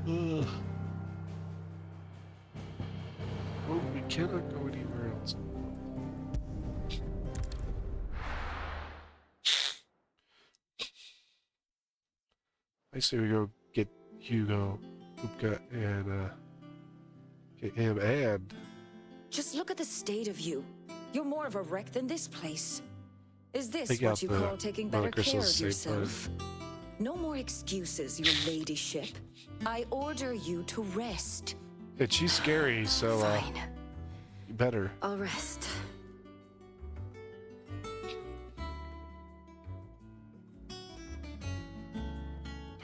Ugh. Oh, we cannot go anywhere else. I say we go get Hugo, Hoopka, and get him and... Just look at the state of you. You're more of a wreck than this place. Is this take what you call taking better care of same yourself? No more excuses, your ladyship. I order you to rest. And she's scary, so Fine. You better. I'll rest.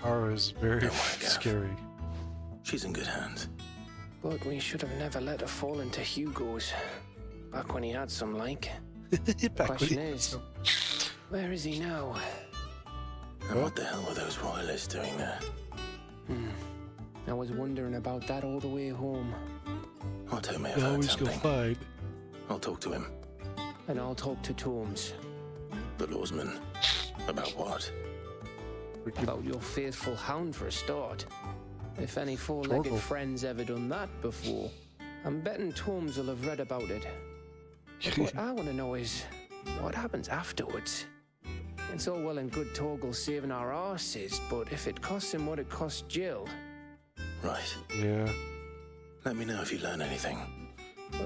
Tara is very Don't worry, Gav. scary. She's in good hands. But we should have never let her fall into Hugo's. Back when he had some like. Question is, where is he now? And what the hell were those royalists doing there? I was wondering about that all the way home. Otto may have You heard always go something. fine. I'll talk to him. And I'll talk to Tomes. The lawsman. About what? About your faithful hound for a start. If any four-legged Torgal. friend's ever done that before, I'm betting Tomes will have read about it. But what I want to know is, what happens afterwards? It's all well and good Torgal saving our arses, but if it costs him what it cost Jill... Right. Yeah, Let me know if you learn anything.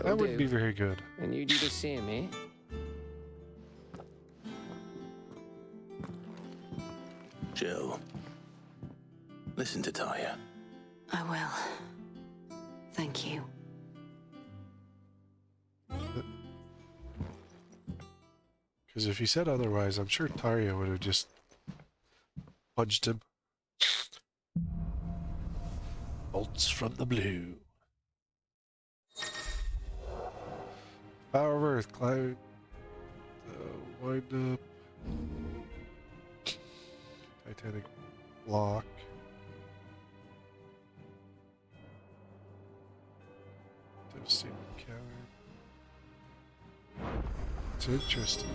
that would be very good. And you do the same, eh? Jill. Listen to Taya. I will. Thank you. Because if he said otherwise, I'm sure Tarya would have just punched him. Bolts from the blue. Power of Earth, climb. Wind up. Titanic block. Devastating cavern. It's interesting.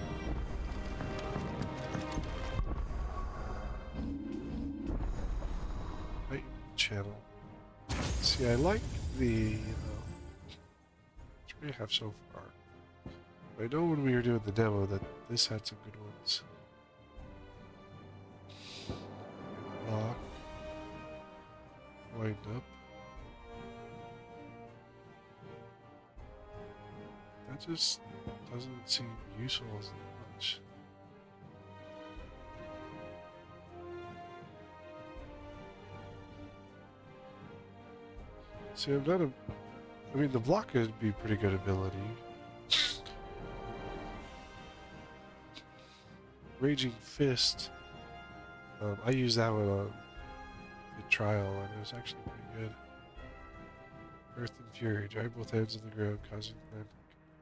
Right channel. See, I like the which we have so far. I know when we were doing the demo that this had some good ones. Lock. Wind up. That just doesn't seem useful as much. See, I'm not a... I mean, the block could be pretty good ability. Raging Fist. I used that one on the trial, and it was actually pretty good. Earth and Fury. Drag both hands on the ground, causing land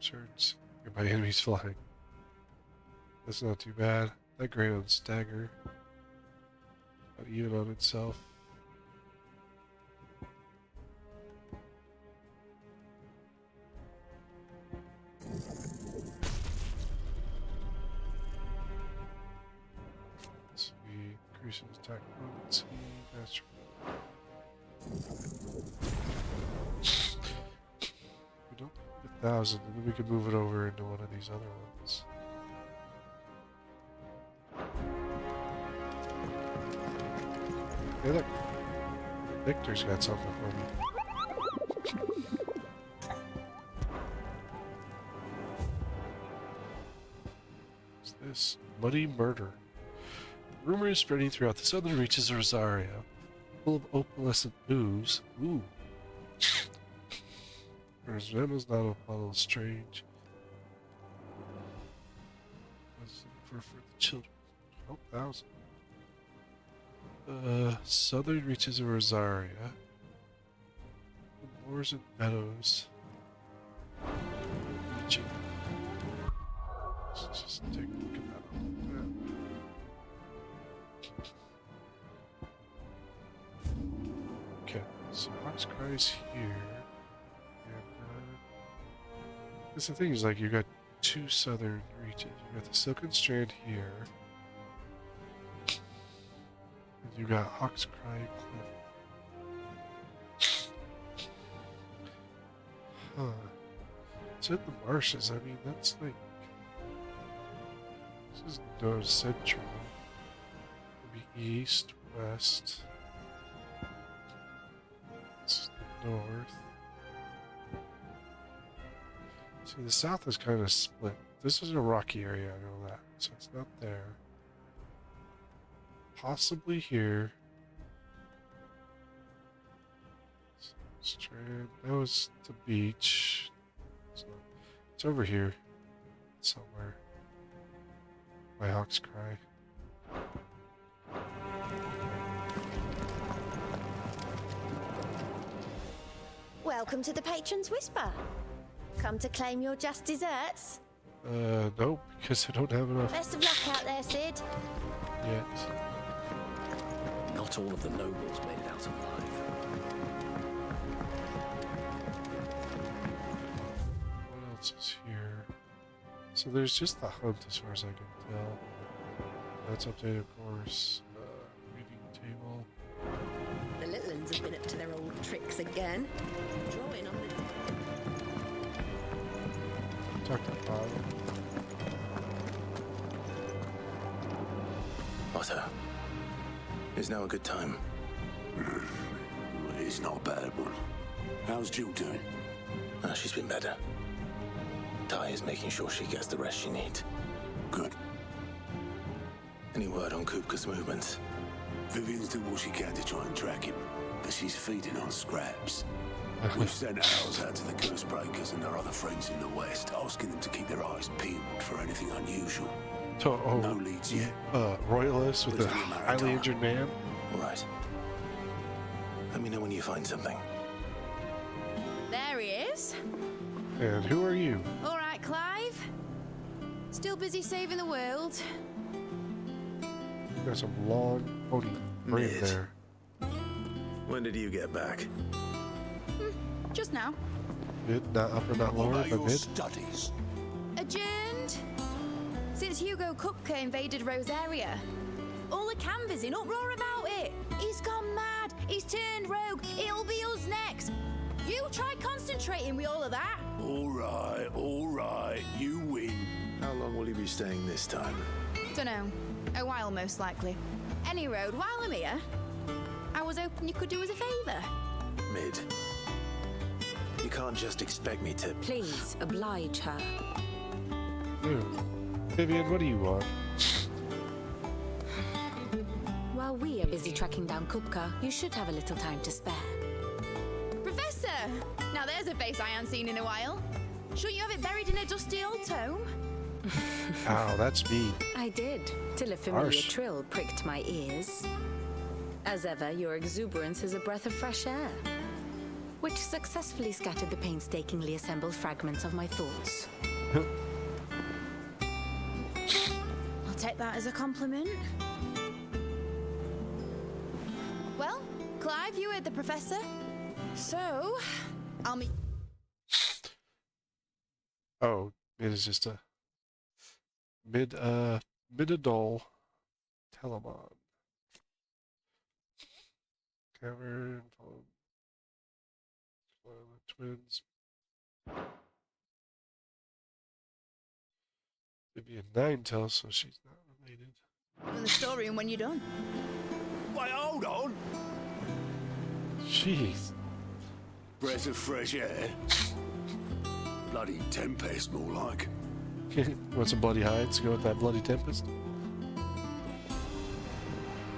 surge. My enemies flying. That's not too bad. That great on Stagger. Not even on itself. Increases attack potency. That's we don't need 1,000, and then we could move it over into one of these other ones. Hey, look, Victor's got something for me. What's this? Muddy Murder. Rumors spreading throughout the southern reaches of Rosario, full of opalescent ooze. Ooh. There's Venom's not a bottle strange. What's for the children? 12,000. Southern reaches of Rosaria. Moors and meadows. Reaching. Let's just take a look at that. Okay, so Fox Cry's here. And, that's the thing is, like, you got two southern reaches. You got the Silken Strand here. And you got Hawk's Cry Cliff. Huh. It's in the marshes. I mean, that's like... This is North Central. Maybe east, west. This is the north. See, the south is kind of split. This is a rocky area, I know that. So it's not there. Possibly here. Strand. That was the beach. So it's over here somewhere. My hawks cry. Welcome to the Patron's Whisper. Come to claim your just desserts? Nope, because I don't have enough Best of luck out there, Sid. yet. Not all of the nobles made it out alive. What else is here? So there's just the hunt as far as I can tell. That's updated, of course. Reading table. The little ones have been up to their old tricks again. Drawing on the... Talk to Bob. Otto, is now a good time? It's not a bad one. How's Jill doing? She's been better. Ty is making sure she gets the rest she needs. Good. Any word on Kupka's movements? Vivian's doing what she can to try and track him, but she's feeding on scraps. We've sent ours out to the Curse Breakers and their other friends in the West, asking them to keep their eyes peeled for anything unusual. No leads yet. Royalist with But a it's only a matter of highly time. injured man. All right. Let me know when you find something. There he is. And who are you? All right, Clive. Still busy saving the world. Got some long pony brain Mid. there. When did you get back? Just now. Mid, not upper, not What lower, about but your mid. studies? Adjourned. Since Hugo Kupka invaded Rosaria. All the canvassing in uproar about it. He's gone mad. He's turned rogue. It'll be us next. You try concentrating with all of that. All right. You win. How long will you be staying this time? Dunno. A while, most likely. Any road, while I'm here, I was hoping you could do us a favour. Mid. You can't just expect me to... Please oblige her. Vivian, what do you want? While we are busy tracking down Kupka, you should have a little time to spare. Professor! Now there's a face I haven't seen in a while. Shouldn't you have it buried in a dusty old tome? Ow, that's me. I did, till a familiar Harsh. trill pricked my ears. As ever, your exuberance is a breath of fresh air, which successfully scattered the painstakingly assembled fragments of my thoughts. I'll take that as a compliment. Well, Clive, you heard the professor. So, I'll meet... Oh, it is just a mid-adult Telemon. Cavern, follow the twins. Vivian Ninetale, so she's not related. in the storeroom when you're done. Wait, hold on. Jeez. Breath of fresh air. Bloody tempest, more like. Want some bloody hides? Go with that bloody tempest?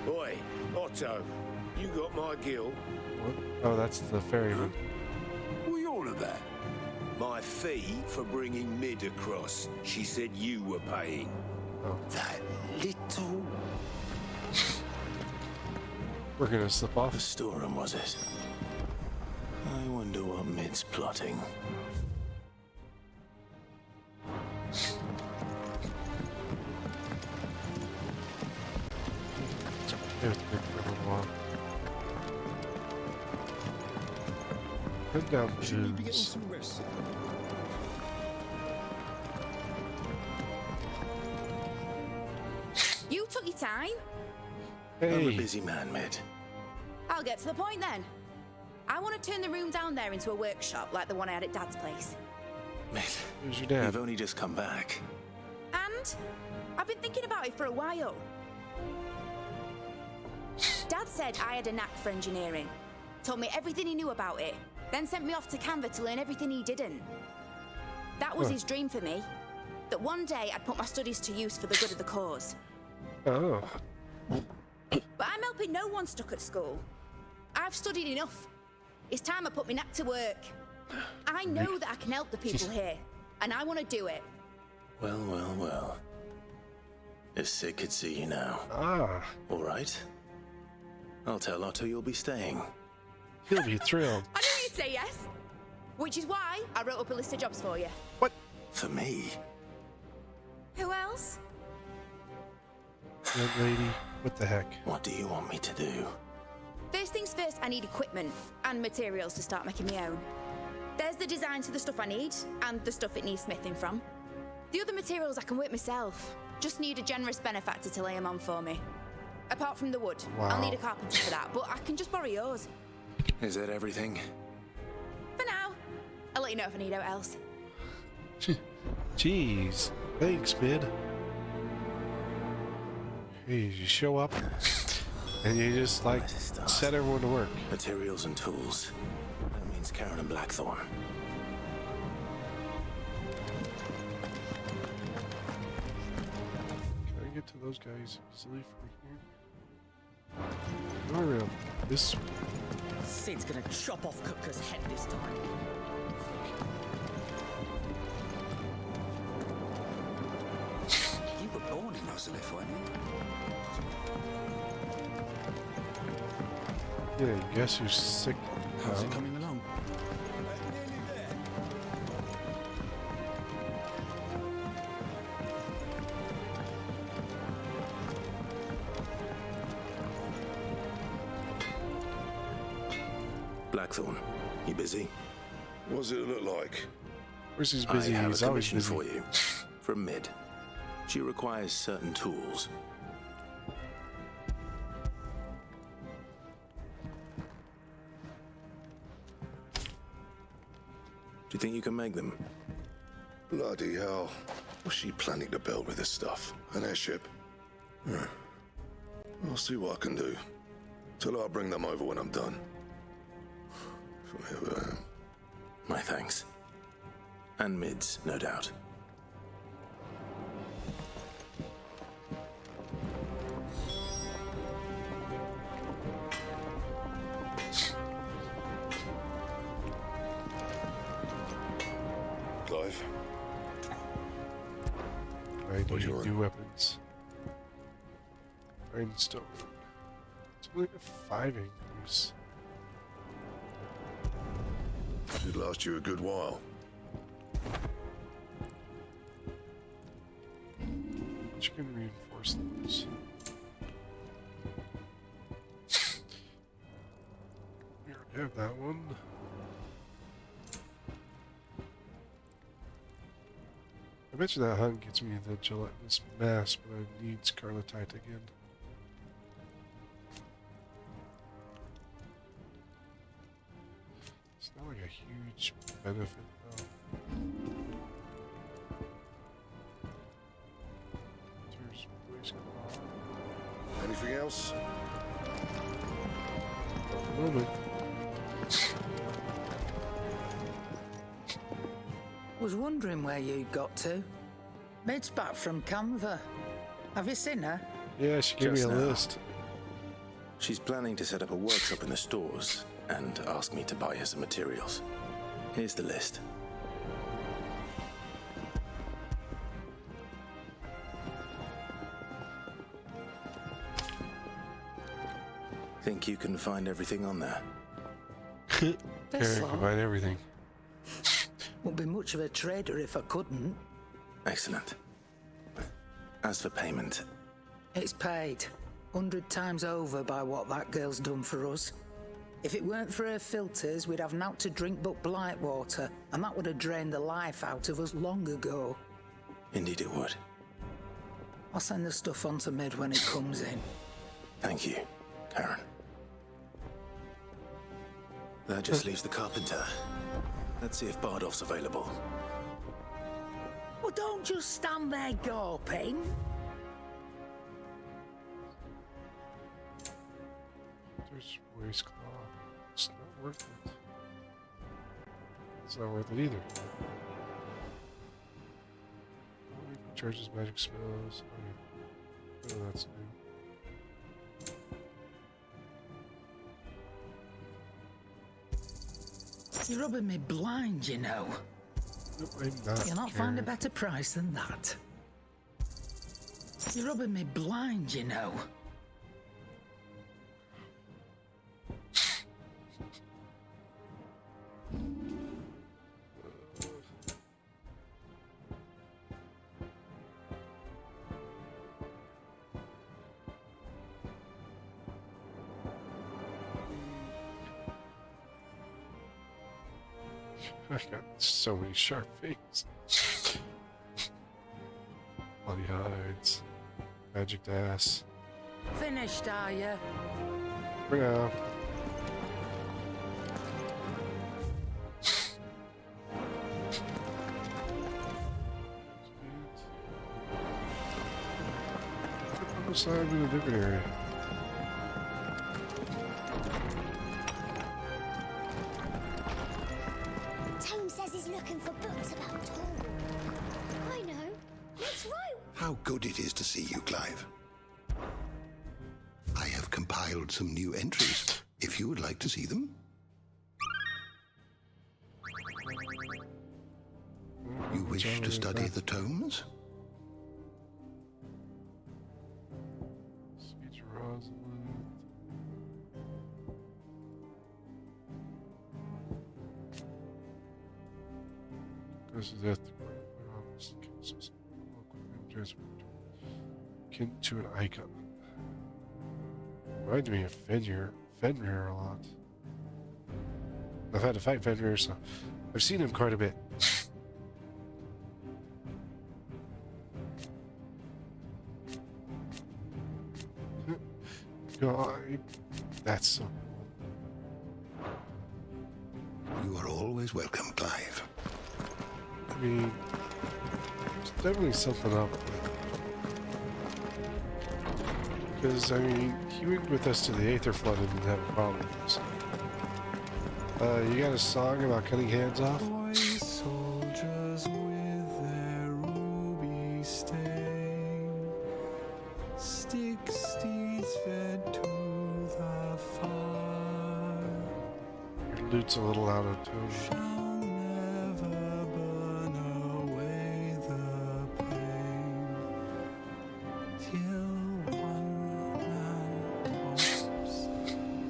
Oi, Otto, you got my gill. What? Oh, that's the ferryman. What are you on about? My fee for bringing Mid across. She said you were paying. Oh, That little... we're gonna slip The off. storeroom, was it? I wonder what Mid's plotting. It was big for a little while. Head down tubes. rest? You took your time. I'm a Hey, busy man, Mid. I'll get to the point then. I want to turn the room down there into a workshop like the one I had at Dad's place. Mate, Who's your dad? you've only just come back. And I've been thinking about it for a while. Dad said I had a knack for engineering, told me everything he knew about it, then sent me off to Canva to learn everything he didn't. That was his dream for me, that one day I'd put my studies to use for the good of the cause. Oh. But I'm helping no one stuck at school. I've studied enough. It's time I put my knack to work. I know that I can help the people here, and I want to do it. Well, well, well. If Sid could see you now. Ah. All right. I'll tell Otto you'll be staying. He'll be thrilled. I knew you'd say yes. Which is why I wrote up a list of jobs for you. What? For me? Who else? Young lady, what the heck? What do you want me to do? First things first, I need equipment and materials to start making my own. There's the designs for the stuff I need and the stuff it needs smithing from. The other materials I can work myself. Just need a generous benefactor to lay them on for me. Apart from the wood, I'll need a carpenter for that, but I can just borrow yours. Is that everything? For now. I'll let you know if I need out else. Jeez. Thanks, Mid. Hey, you show up and you just like set everyone to work. Materials and tools. That means Karen and Blackthorn. Can I get to those guys easily from here? Go around this way. Sid's gonna chop off Cooker's head this time. You were born in Ozalith, weren't you? Yeah, guess who's sick? How's it coming along? Blackthorn, you busy? What does it look like? Where's he's busy? I have He's a always commission busy. for you. From Mid. She requires certain tools. Do you think you can make them? Bloody hell. What's she planning to build with this stuff? An airship? I'll see what I can do. Tell her I'll bring them over when I'm done. From here where I am. My thanks. And Mid's, no doubt. Clive, I What do you need want? new weapons. Grindstone. It's only a 5 increase. should last you a good while. You can reinforce those. We already have that one. I bet you that hunk gets me the gelatinous mass, but I need scarletite again. It's not like a huge benefit though. There's waste cloth. Anything else? At the moment. Was wondering where you got to. Mid's back from Canva. Have you seen her? Yeah, she gave me a Just now. list. She's planning to set up a workshop in the stores and ask me to buy her some materials. Here's the list. Think you can find everything on there? This Karen lot. can find everything. Wouldn't be much of a trader if I couldn't. Excellent. As for payment, It's paid 100 times over by what that girl's done for us. If it weren't for her filters, we'd have naught to drink but blight water, and that would have drained the life out of us long ago. indeed it would. I'll send the stuff on to Mid when it comes in. Thank you, Karen. That just leaves the carpenter. Let's see if Bardolph's available. Well, don't just stand there gawping. There's waste claw. It's not worth it. It's not worth it either. Charges magic spells. Oh, that's new. You're rubbing me blind, you know. Nope, I'm not. You'll not find a better price than that. You're rubbing me blind, you know. I got so many sharp things. Bloody hides. Magic ass. Finished, are you? For now. Slide in a different area. Tome says he's looking for books about Torgal. I know. Let's write. How good it is to see you, Clive. I have compiled some new entries, if you would like to see them. You wish to study the tomes? This is it. Akin to an icon. Reminds me of Fenrir a lot. I've had to fight Fenrir, so I've seen him quite a bit. God, that's so cool. You are always welcome, Clive. I mean, there's definitely something up with it. Because, I mean, he went with us to the Aether Flood and didn't have a problem with us. You got a song about cutting hands off? Soldiers with their ruby stain, stick steeds fed to the fire. Your lute's a little out of tune. Shall never burn away the pain till one man tops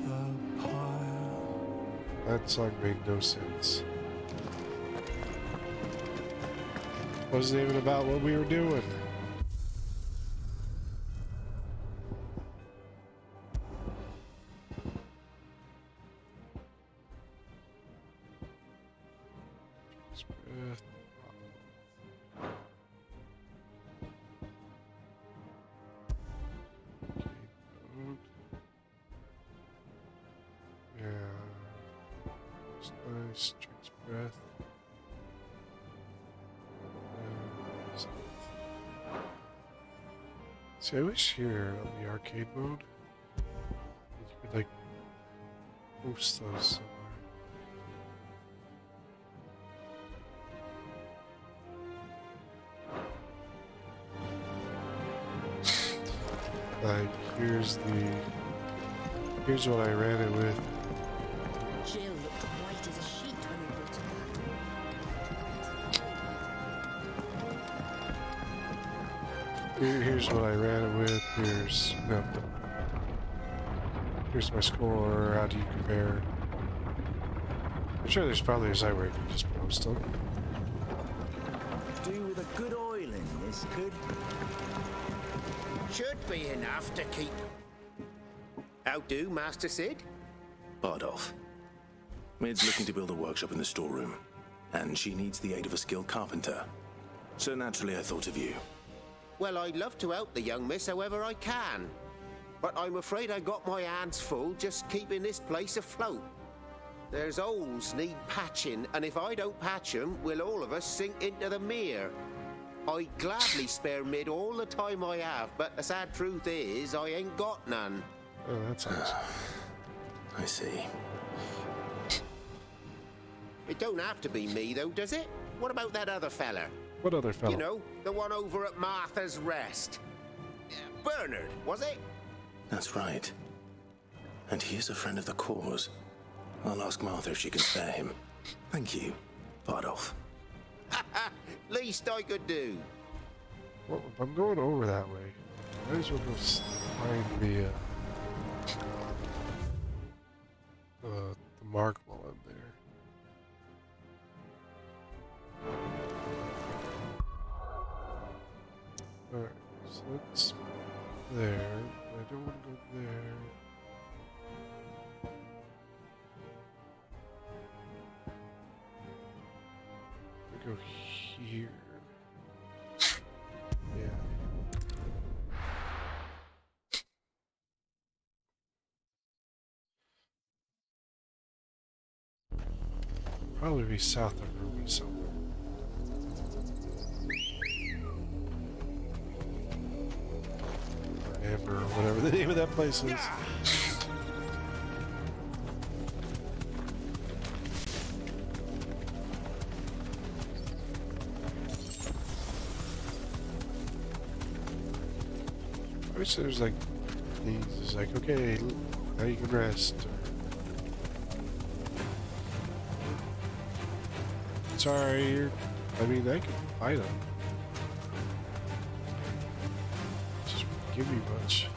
the pyre. That song made no sense. Wasn't even about what we were doing. Nice, Trick's Breath. See, I wish here on the arcade mode, you could like post those somewhere. Like, here's what I ran it with. Jill looked white as a sheet when we brought her back. Here's what I ran it with. Here's my score. How do you compare? I'm sure there's probably a site where you can just post them. Do with a good oil in this, could? Should be enough to keep. How do, Master Sid? Bardolph. Mid's looking to build a workshop in the storeroom, and she needs the aid of a skilled carpenter. So naturally I thought of you. Well, I'd love to help the young miss however I can. But I'm afraid I got my hands full just keeping this place afloat. There's holes need patching, and if I don't patch them, we'll all of us sink into the mere. I'd gladly spare Mid all the time I have, but the sad truth is, I ain't got none. Oh, that's nice. I see. It don't have to be me, though, does it? What about that other fella? What other fella? You know, the one over at Martha's Rest. Bernard, was it? That's right. And he is a friend of the cause. I'll ask Martha if she can spare him. Thank you, Bardolph. Least I could do. Well, if I'm going over that way, might as well go find the mark while I'm there. Alright, so that's there. I don't want to go there. I go here. Yeah. Probably be south of Ruby somewhere. Or Amber, or whatever the name of that place is. I wish there was like things. It's like, okay, now you can rest. Sorry, I mean, I can fight them. Just give me much.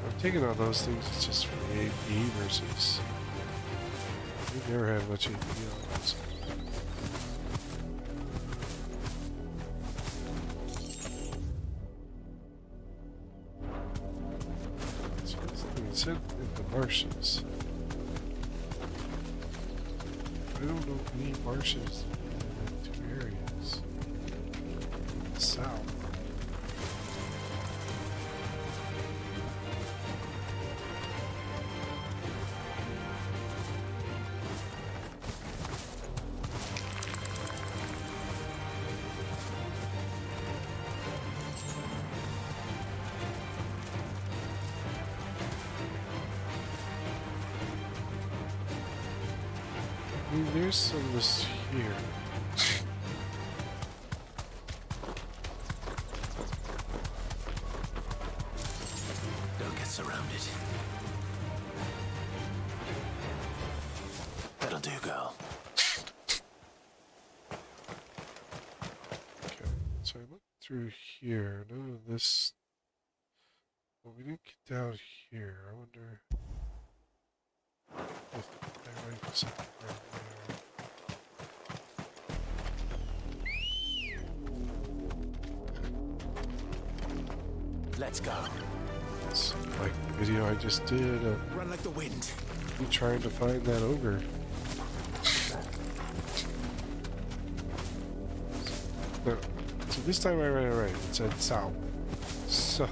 I'm taking on those things, it's just for the AP versus. We've never had much AP on this. It's in the marshes. I don't know any marshes in the two areas. South. I mean, there's some of this here. Don't get surrounded. That'll do, girl. Okay, so I looked through here. None of this. Well, we didn't get down here. I wonder if there might be something around there. Let's go. It's like the video I just did of Run like the wind. me trying to find that ogre. No, so this time I read it right. It said south. So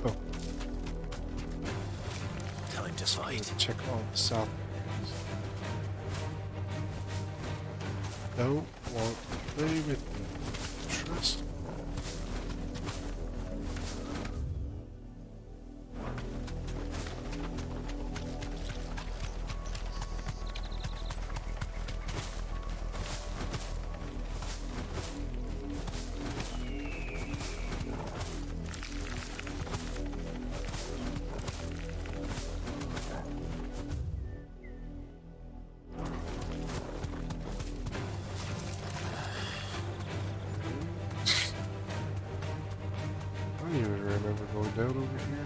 Tell him to fight. check all the south areas. Don't want to play with me. Trust me. I don't even remember going down over here.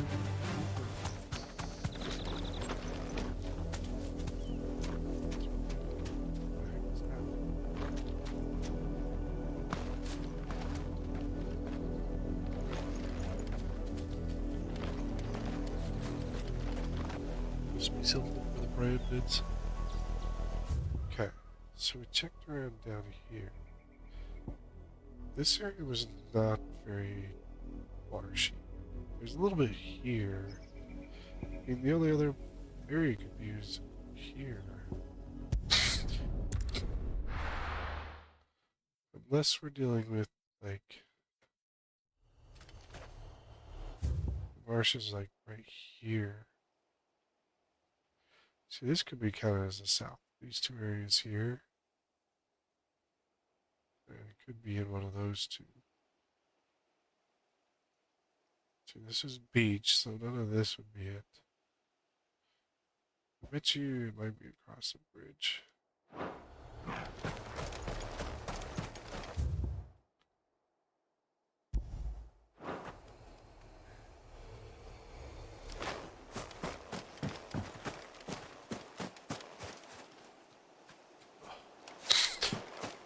Must be something for the brand bids. So we checked around down here. This area was not very marshy. There's a little bit here. I mean, the only other area could be is here. Unless we're dealing with, like, the marsh is, like, right here. See, this could be kind of as the south. These two areas here. And it could be in one of those two. See, this is beach, so none of this would be it. I bet you it might be across the bridge.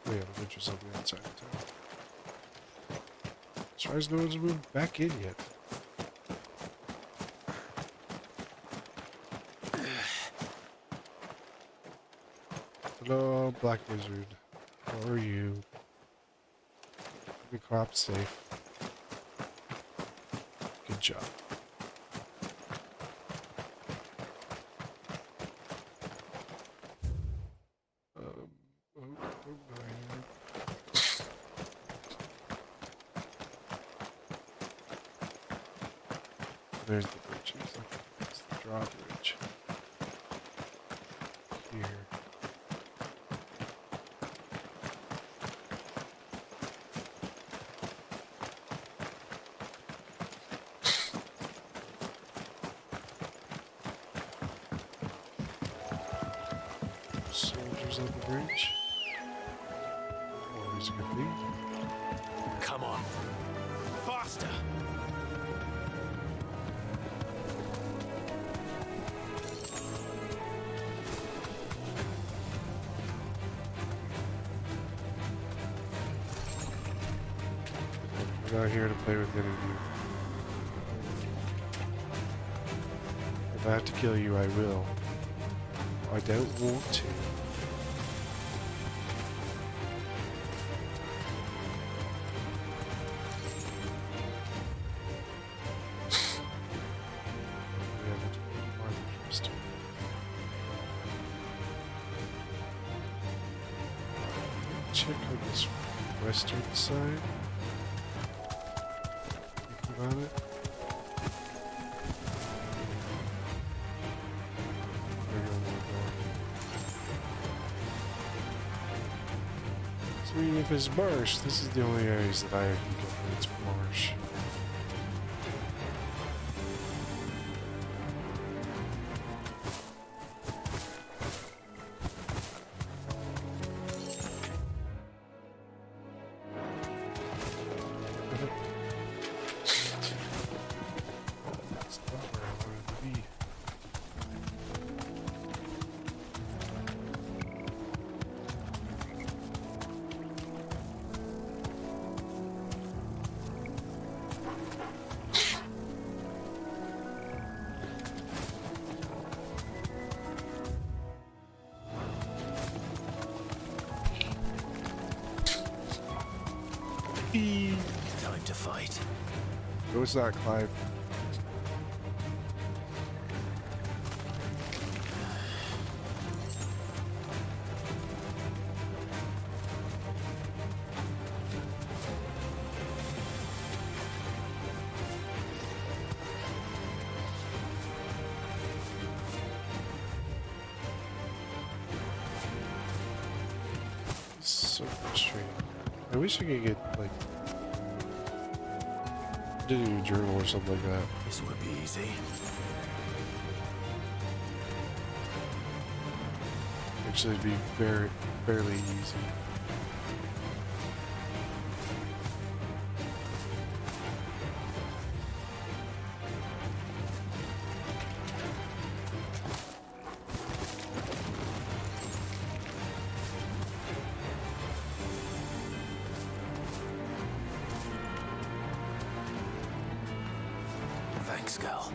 We have adventures on the outside of town. As far as no one's moved back in yet. Hello, Black Wizard. How are you? The crop's safe. Good job. There's the bridge. It's the drawbridge. Here. Soldiers on the bridge. Always a good thing. Come on. Faster! We're not here to play with any of you. If I have to kill you, I will. I don't want to. Check on this western side. Think about it. I mean, if it's marsh, this is the only areas that I can get when it's marsh. That's not where I wanted to be. Time to fight. Go inside, Clive. It's so frustrating. I wish I could get, like, do a journal or something like that. This would be easy. Actually, it'd be fairly easy. Thanks, girl.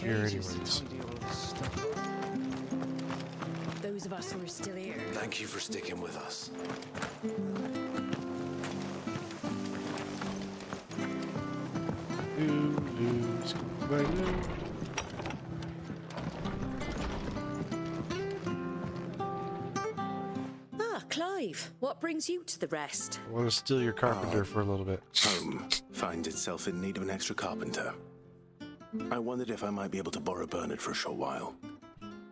here anyways. Those of us who are still here. Thank you for sticking with us. Lose my loo. Ah, Clive, what brings you to the rest? I want to steal your carpenter for a little bit. Home finds itself in need of an extra carpenter. I wondered if I might be able to borrow Bernard for a short while.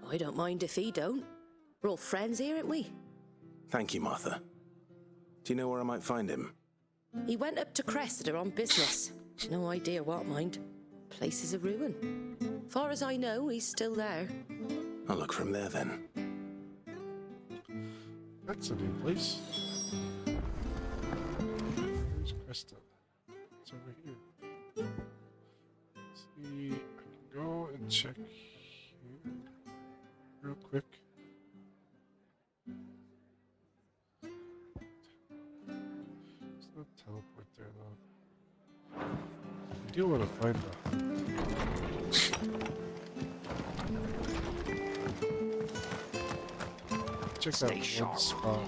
I don't mind if he don't. We're all friends here, aren't we? Thank you, Martha. Do you know where I might find him? He went up to Cressida on business. No idea what, mind. Place is a ruin. Far as I know, he's still there. I'll look for him there then. That's a new place. Where's Cresta? It's over here. Let's see, I can go and check here real quick. There's no teleport there though. I do want to find the check that one spot.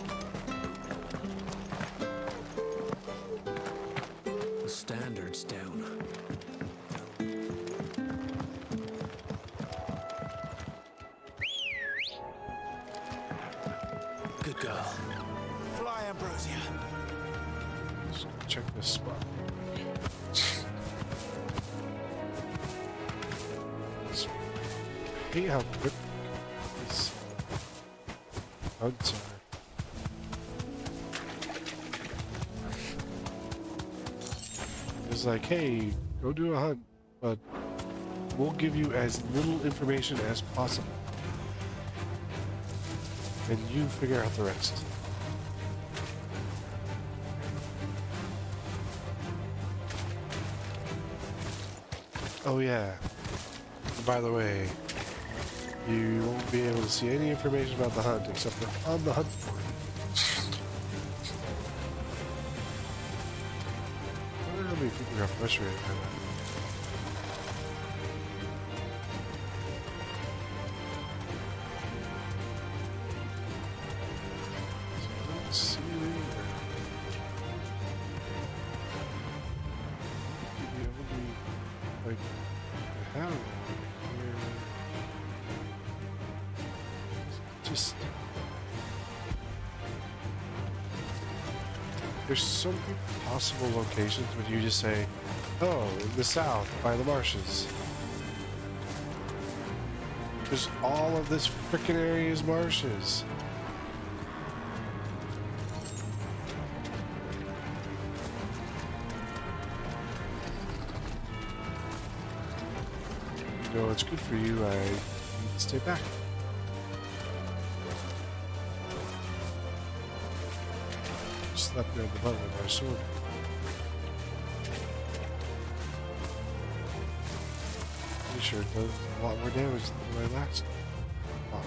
The standard's down. Good girl. Fly, Ambrosia. Just gonna check this spot. I hate how quick these hunts are. It's like, hey, go do a hunt, but we'll give you as little information as possible. And you figure out the rest. Oh yeah. By the way, you won't be able to see any information about the hunt except for on the hunt board. I wonder how many people got frustrated by that. So I don't see it anywhere. Maybe only, like, I have one here. Just there's so many possible locations when you just say, oh, in the south by the marshes. Because all of this frickin' area is marshes. You know, it's good for you. I need to stay back. Slept there on the butt with my sword. Pretty sure it does a lot more damage than my last. Oh.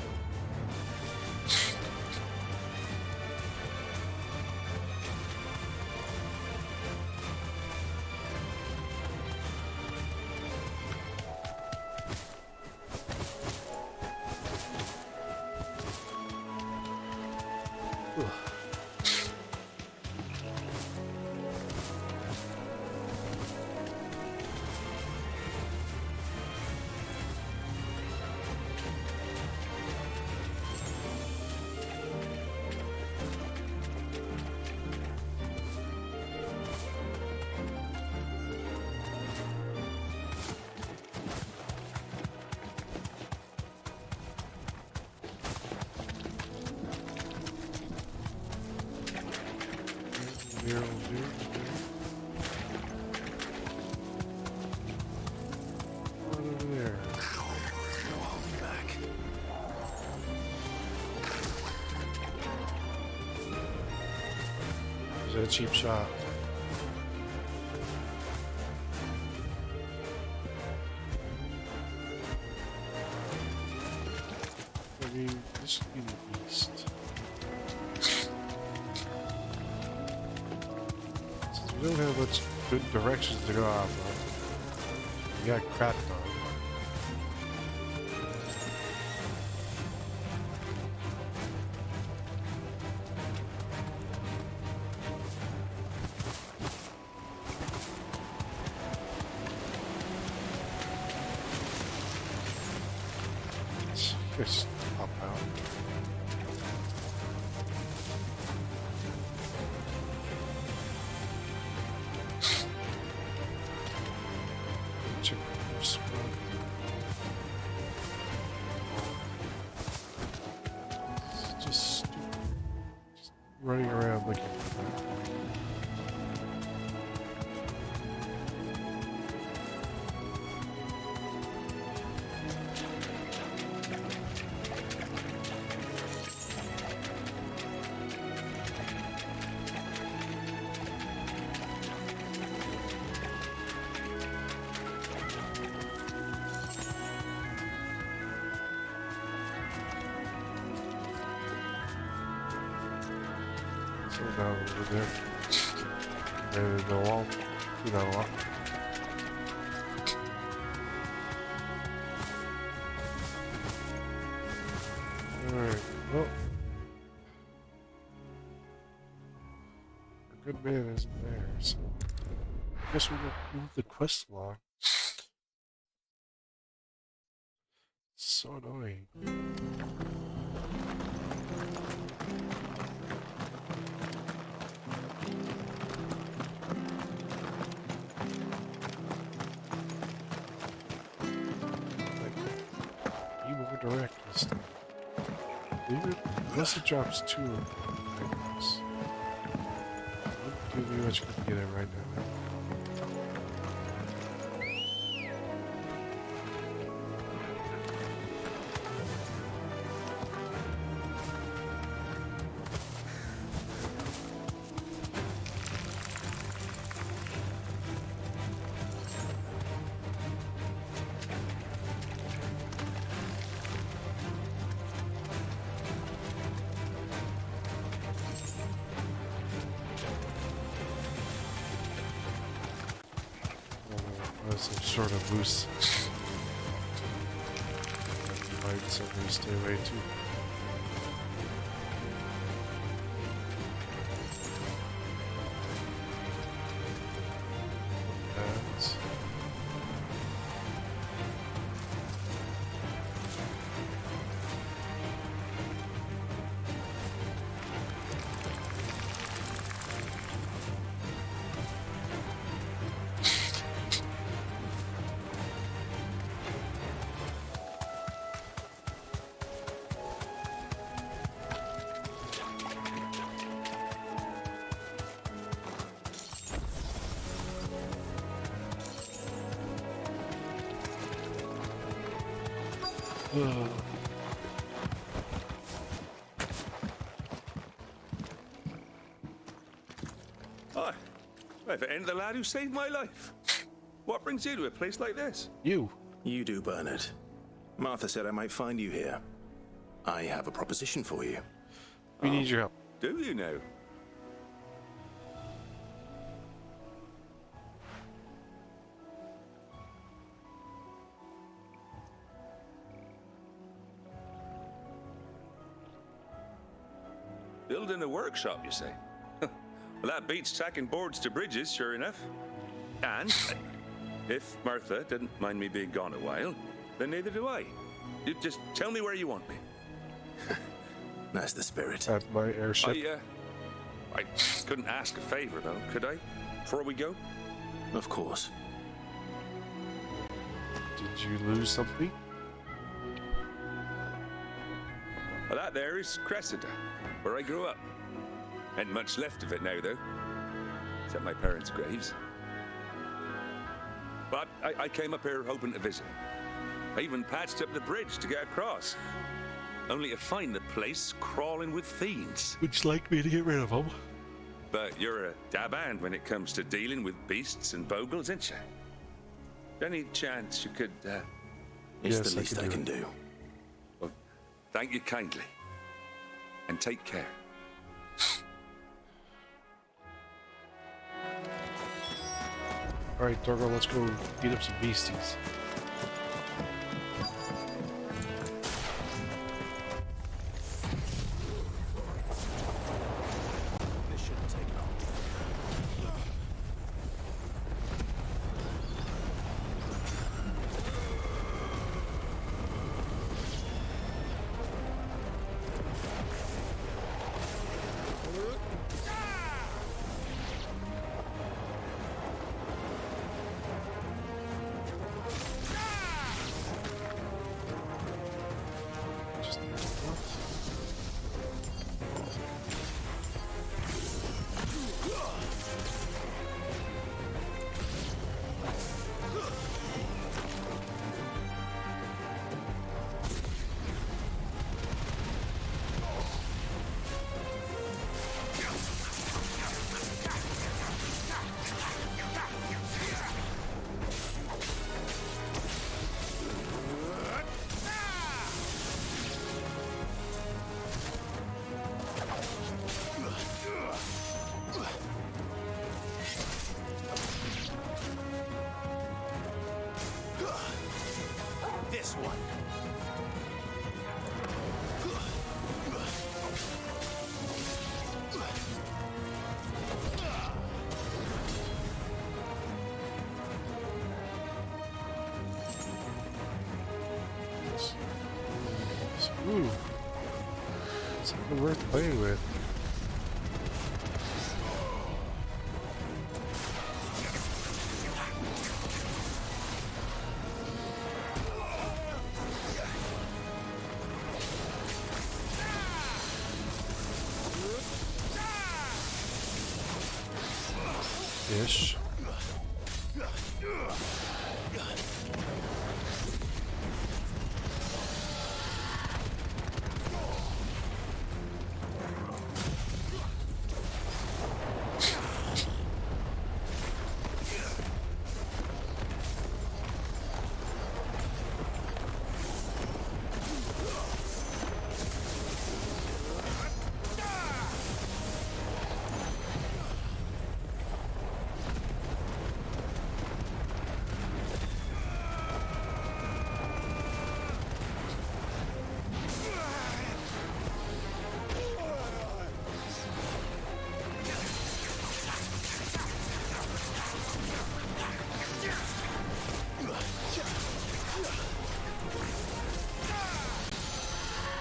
A cheap shot. I mean, this should be the east. Since we don't have much good directions to go off of, we got crapped on. Just pop out. Check your spot. It's just stupid. Just running around looking for that. So now over there. Maybe the wall. Do that a lot. Alright, well. Our good man isn't there, so I guess we'll move the quest along. So annoying. Direct this time. Leave it unless it drops 2 items. Wouldn't do me much good to get it right now. Some sort of loose. Might somebody stay away too. Pads. Hi. I've ended the lad who saved my life. What brings you to a place like this? You do, Bernard. Martha said I might find you here. I have a proposition for you. We need your help. Do you now? Building a workshop, you say? Well, that beats tacking boards to bridges, sure enough. And if Martha didn't mind me being gone a while, then neither do I. You just tell me where you want me. That's the spirit. At my airship. I couldn't ask a favor, though, could I? Before we go? Of course. Did you lose something? Well, that there is Cressida, where I grew up. Ain't much left of it now, though. Except my parents' graves. But I came up here hoping to visit. I even patched up the bridge to get across. Only to find the place crawling with fiends. Would you like me to get rid of them? But you're a dab hand when it comes to dealing with beasts and bogles, ain't you? Any chance you could, It's the least I can do. Well, thank you kindly. And take care. Alright, Torgo, let's go beat up some beasties. This shouldn't take long. this one. Ooh. Something worth playing with. Ish.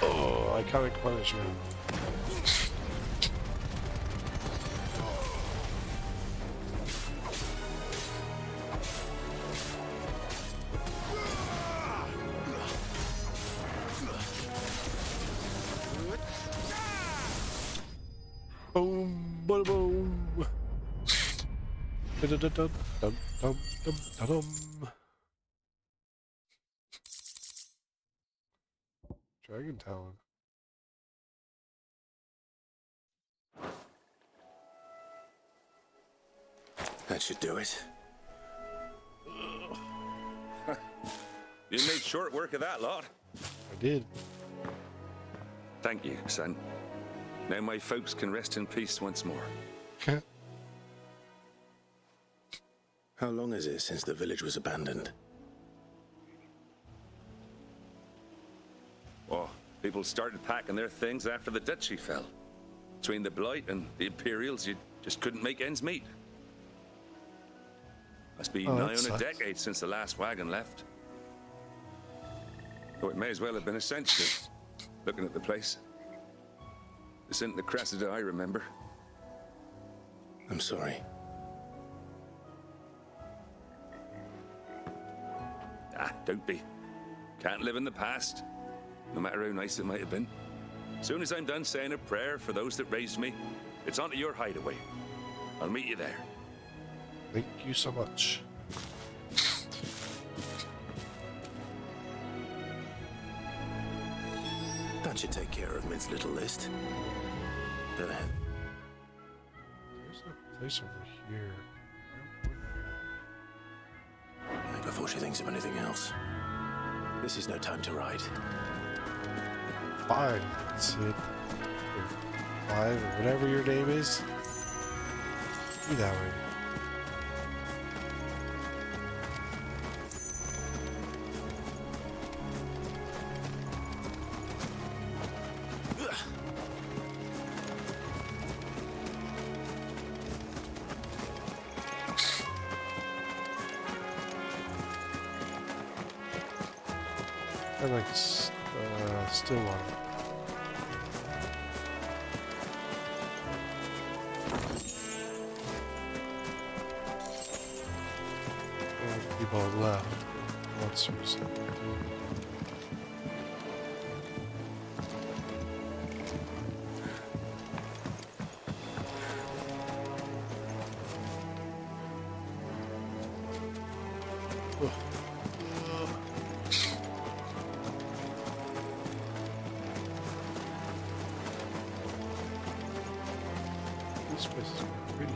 Oh, iconic punishment. Boom, boom, boom. Dum-dum-dum-dum-dum-dum. Dragon Talon. That should do it. You made short work of that lot. I did. Thank you, son. Now my folks can rest in peace once more. How long is it since the village was abandoned? Oh, people started packing their things after the duchy fell. Between the Blight and the Imperials, you just couldn't make ends meet. Must be nigh on a decade since the last wagon left. So it may as well have been a century, looking at the place. This isn't the Cressida I remember. I'm sorry. Ah, don't be. Can't live in the past, no matter how nice it might have been. Soon as I'm done saying a prayer for those that raised me, it's on to your hideaway. I'll meet you there. Thank you so much. That should take care of Mid's little list. Then ahead. There's a place over here. Before she thinks of anything else. This is no time to ride. Fine, Sid. Fine, or whatever your name is. Be that way. I like still water. People left. Monsters. This place is pretty.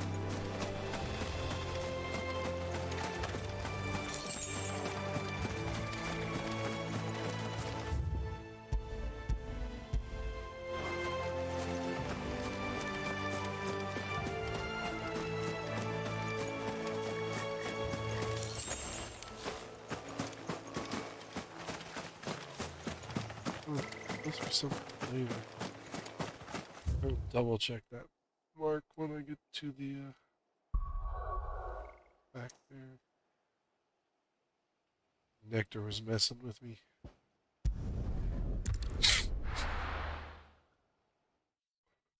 must be something later. I'll double check that mark when I get to the back there. Nectar was messing with me.